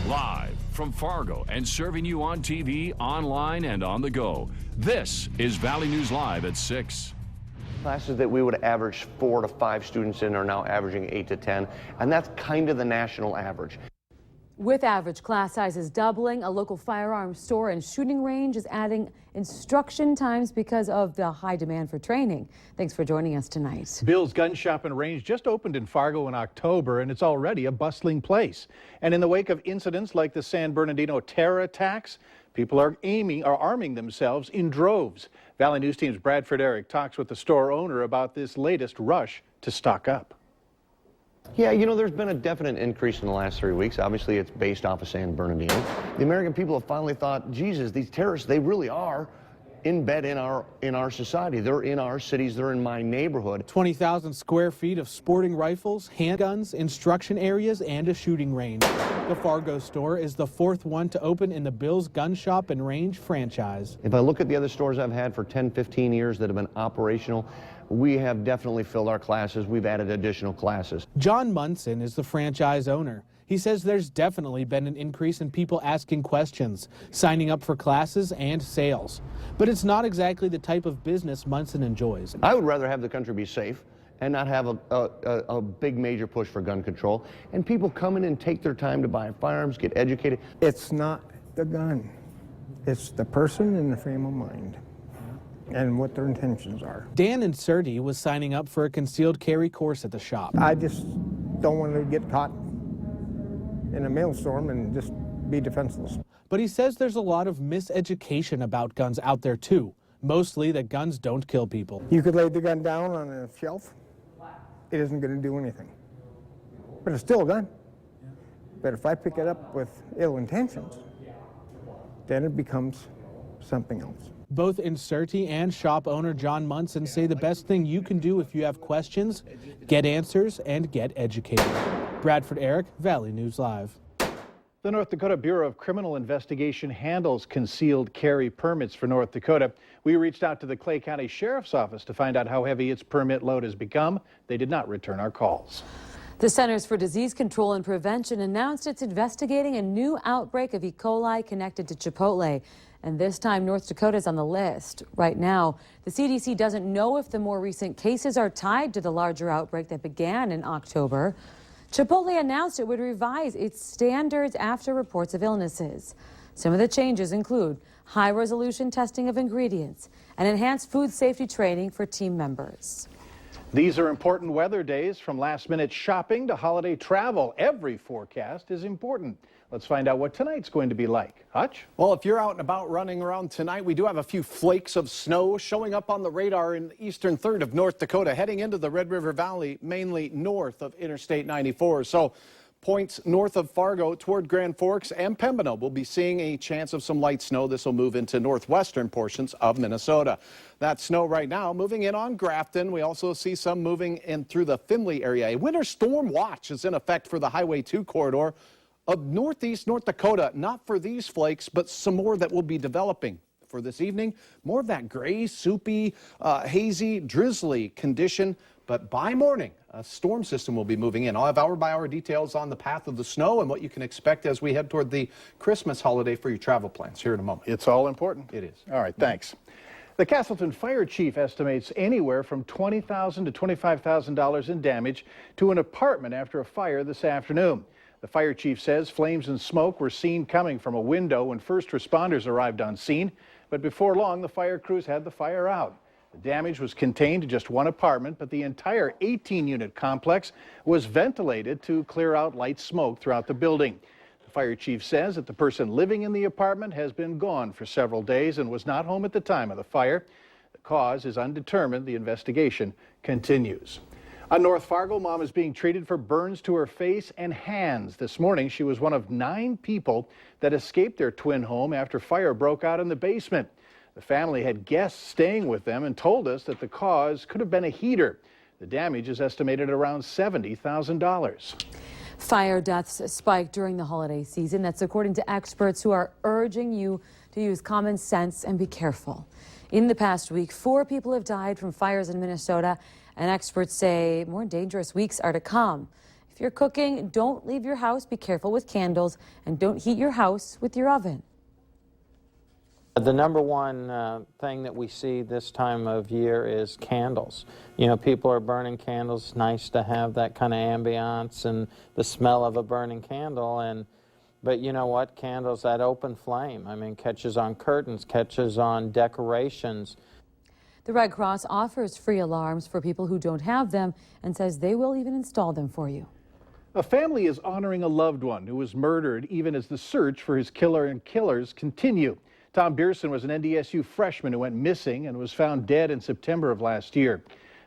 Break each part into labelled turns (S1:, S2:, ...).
S1: Live from Fargo and serving you on TV, online, and on the go. This is Valley News Live at 6.
S2: Classes that we would average 4 to 5 students in are now averaging 8 to 10, and that's kind of the national average.
S3: With average class sizes doubling, a local firearms store and shooting range is adding instruction times because of the high demand for training. Thanks for joining us tonight.
S4: Bill's Gun Shop and Range just opened in Fargo in October, and it's already a bustling place. And in the wake of incidents like the San Bernardino terror attacks, people are arming themselves in droves. Valley News Team's Bradford Eric talks with the store owner about this latest rush to stock up.
S2: Yeah, you know, there's been a definite increase in the last 3 weeks. Obviously, it's based off of San Bernardino. The American people have finally thought, Jesus, these terrorists, they really are in bed in our society. They're in our cities. They're in my neighborhood.
S5: 20,000 square feet of sporting rifles, handguns, instruction areas, and a shooting range. The Fargo store is the 4th one to open in the Bill's Gun Shop and Range franchise.
S2: If I look at the other stores I've had for 10, 15 years that have been operational, we have definitely filled our classes. We've added additional classes.
S5: John Munson is the franchise owner. He says there's definitely been an increase in people asking questions, signing up for classes and sales. But it's not exactly the type of business Munson enjoys.
S2: I would rather have the country be safe and not have a big major push for gun control. And people come in and take their time to buy firearms, get educated.
S6: It's not the gun. It's the person and the frame of mind and what their intentions are.
S5: Dan Inserti was signing up for a concealed carry course at the shop.
S6: I just don't want to get caught in a maelstrom and just be defenseless.
S5: But he says there's a lot of miseducation about guns out there too, mostly that guns don't kill people.
S6: You could lay the gun down on a shelf, it isn't going to do anything. But it's still a gun. But if I pick it up with ill intentions, then it becomes something else.
S5: Both Inserti and shop owner John Munson say the best thing you can do if you have questions, get answers and get educated. Bradford Eric, Valley News Live.
S4: The North Dakota Bureau of Criminal Investigation handles concealed carry permits for North Dakota. We reached out to the Clay County Sheriff's Office to find out how heavy its permit load has become. They did not return our calls.
S3: The Centers for Disease Control and Prevention announced it's investigating a new outbreak of E. coli connected to Chipotle. And this time, North Dakota is on the list. Right now, the CDC doesn't know if the more recent cases are tied to the larger outbreak that began in October. Chipotle announced it would revise its standards after reports of illnesses. Some of the changes include high-resolution testing of ingredients and enhanced food safety training for team members.
S4: These are important weather days, from last-minute shopping to holiday travel. Every forecast is important. Let's find out what tonight's going to be like. Hutch?
S7: Well, if you're out and about running around tonight, we do have a few flakes of snow showing up on the radar in the eastern third of North Dakota, heading into the Red River Valley, mainly north of Interstate 94. So points north of Fargo toward Grand Forks and Pembina will be seeing a chance of some light snow. This will move into northwestern portions of Minnesota. That snow right now moving in on Grafton. We also see some moving in through the Findlay area. A winter storm watch is in effect for the Highway 2 corridor of northeast North Dakota. Not for these flakes, but some more that will be developing for this evening. More of that gray, soupy, hazy, drizzly condition. But by morning, a storm system will be moving in. I'll have hour-by-hour details on the path of the snow and what you can expect as we head toward the Christmas holiday for your travel plans here in a moment.
S4: It's all important.
S7: It is.
S4: All right, thanks. The Castleton Fire Chief estimates anywhere from $20,000 to $25,000 in damage to an apartment after a fire this afternoon. The fire chief says flames and smoke were seen coming from a window when first responders arrived on scene, but before long the fire crews had the fire out. The damage was contained to just one apartment, but the entire 18-unit complex was ventilated to clear out light smoke throughout the building. The fire chief says that the person living in the apartment has been gone for several days and was not home at the time of the fire. The cause is undetermined. The investigation continues. On North Fargo, mom is being treated for burns to her face and hands. This morning, she was one of 9 people that escaped their twin home after fire broke out in the basement. The family had guests staying with them and told us that the cause could have been a heater. The damage is estimated at around $70,000.
S3: Fire deaths spiked during the holiday season. That's according to experts who are urging you to use common sense and be careful. In the past week, 4 people have died from fires in Minnesota, and experts say more dangerous weeks are to come. If If you're cooking, don't leave your house. Be careful with candles and don't heat your house with your oven.
S8: The number one thing that we see this time of year is candles. You know, people are burning candles. It's nice to have that kind of ambiance and the smell of a burning candle. But you know what? Candles, that open flame, I mean, catches on curtains, catches on decorations.
S3: The Red Cross offers free alarms for people who don't have them and says they will even install them for you.
S4: A family is honoring a loved one who was murdered even as the search for his killer and killers continue. Tom Bierson was an NDSU freshman who went missing and was found dead in September of last year.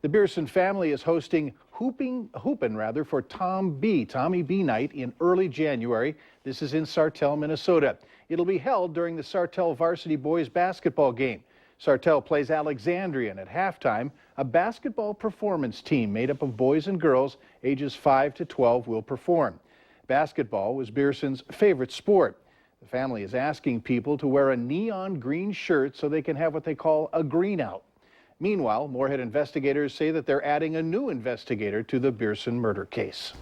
S4: The Bierson family is hosting Hoopin' for Tommy B Night in early January. This is in Sartell, Minnesota. It'll be held during the Sartell varsity boys basketball game. Sartell plays Alexandrian at halftime. A basketball performance team made up of boys and girls ages 5 to 12 will perform. Basketball was Bierson's favorite sport. The family is asking people to wear a neon green shirt so they can have what they call a green out. Meanwhile, Moorhead investigators say that they're adding a new investigator to the Bierson murder case.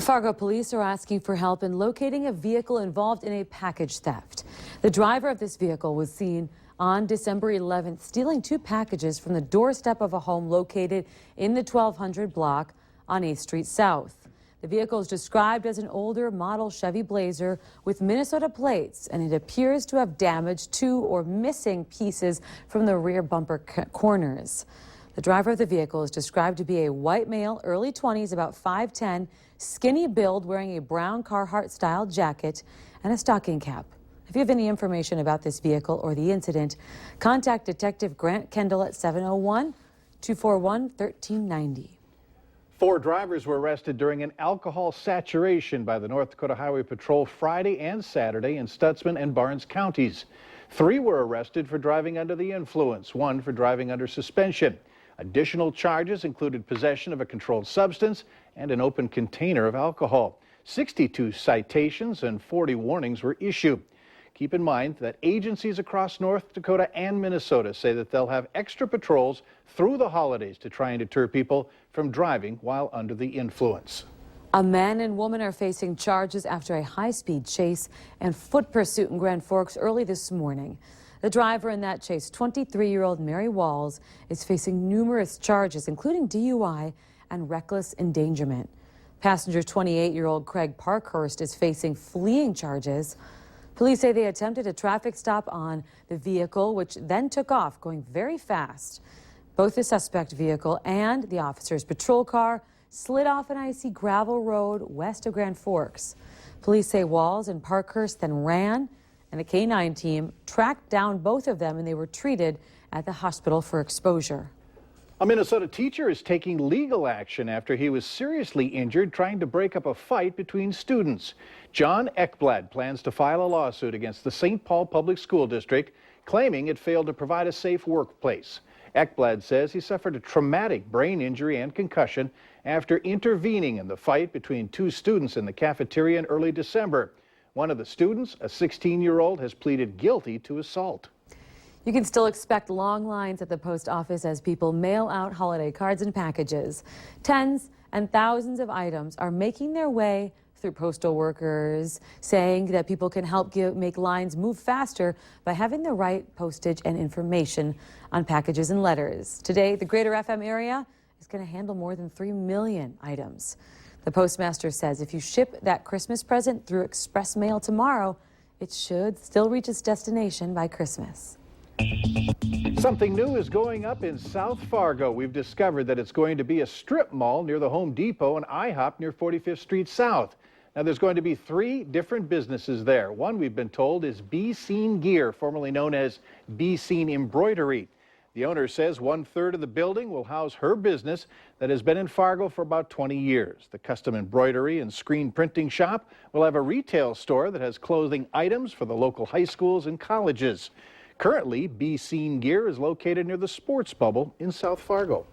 S3: Fargo police are asking for help in locating a vehicle involved in a package theft. The driver of this vehicle was seen on December 11th stealing 2 packages from the doorstep of a home located in the 1200 block on 8th Street South. The vehicle is described as an older model Chevy Blazer with Minnesota plates, and it appears to have damaged 2 or missing pieces from the rear bumper corners. The driver of the vehicle is described to be a white male, early 20s, about 5'10", skinny build, wearing a brown Carhartt-style jacket and a stocking cap. If you have any information about this vehicle or the incident, contact Detective Grant Kendall at 701-241-1390.
S4: 4 drivers were arrested during an alcohol saturation by the North Dakota Highway Patrol Friday and Saturday in Stutzman and Barnes counties. 3 were arrested for driving under the influence, 1 for driving under suspension. Additional charges included possession of a controlled substance and an open container of alcohol. 62 citations and 40 warnings were issued. Keep in mind that agencies across North Dakota and Minnesota say that they'll have extra patrols through the holidays to try and deter people from driving while under the influence.
S3: A man and woman are facing charges after a high-speed chase and foot pursuit in Grand Forks early this morning. The driver in that chase, 23-year-old Mary Walls, is facing numerous charges, including DUI and reckless endangerment. Passenger 28-year-old Craig Parkhurst is facing fleeing charges. Police say they attempted a traffic stop on the vehicle, which then took off, going very fast. Both the suspect vehicle and the officer's patrol car slid off an icy gravel road west of Grand Forks. Police say Walls and Parkhurst then ran, and a K-9 team tracked down both of them, and they were treated at the hospital for exposure.
S4: A Minnesota teacher is taking legal action after he was seriously injured trying to break up a fight between students. John Ekblad plans to file a lawsuit against the St. Paul Public School District, claiming it failed to provide a safe workplace. Ekblad says he suffered a traumatic brain injury and concussion after intervening in the fight between 2 students in the cafeteria in early December. One of the students, a 16-year-old, has pleaded guilty to assault.
S3: You can still expect long lines at the post office as people mail out holiday cards and packages. Tens and thousands of items are making their way through postal workers, saying that people can help make lines move faster by having the right postage and information on packages and letters. Today, the greater FM area is going to handle more than 3 million items. The postmaster says if you ship that Christmas present through express mail tomorrow, it should still reach its destination by Christmas.
S4: Something new is going up in South Fargo. We've discovered that it's going to be a strip mall near the Home Depot and IHOP near 45th Street South. Now, there's going to be 3 different businesses there. One, we've been told, is Be Seen Gear, formerly known as Be Seen Embroidery. The owner says 1/3 of the building will house her business that has been in Fargo for about 20 years. The custom embroidery and screen printing shop will have a retail store that has clothing items for the local high schools and colleges. Currently, Be Seen Gear is located near the Sports Bubble in South Fargo.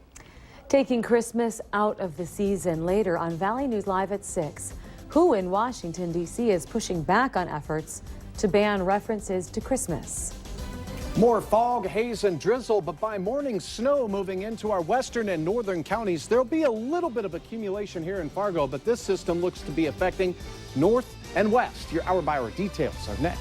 S3: Taking Christmas out of the season later on Valley News Live at 6. Who in Washington, D.C. is pushing back on efforts to ban references to Christmas?
S7: More fog, haze, and drizzle, but by morning, snow moving into our western and northern counties. There'll be a little bit of accumulation here in Fargo, but this system looks to be affecting north and west. Your hour-by-hour details are next.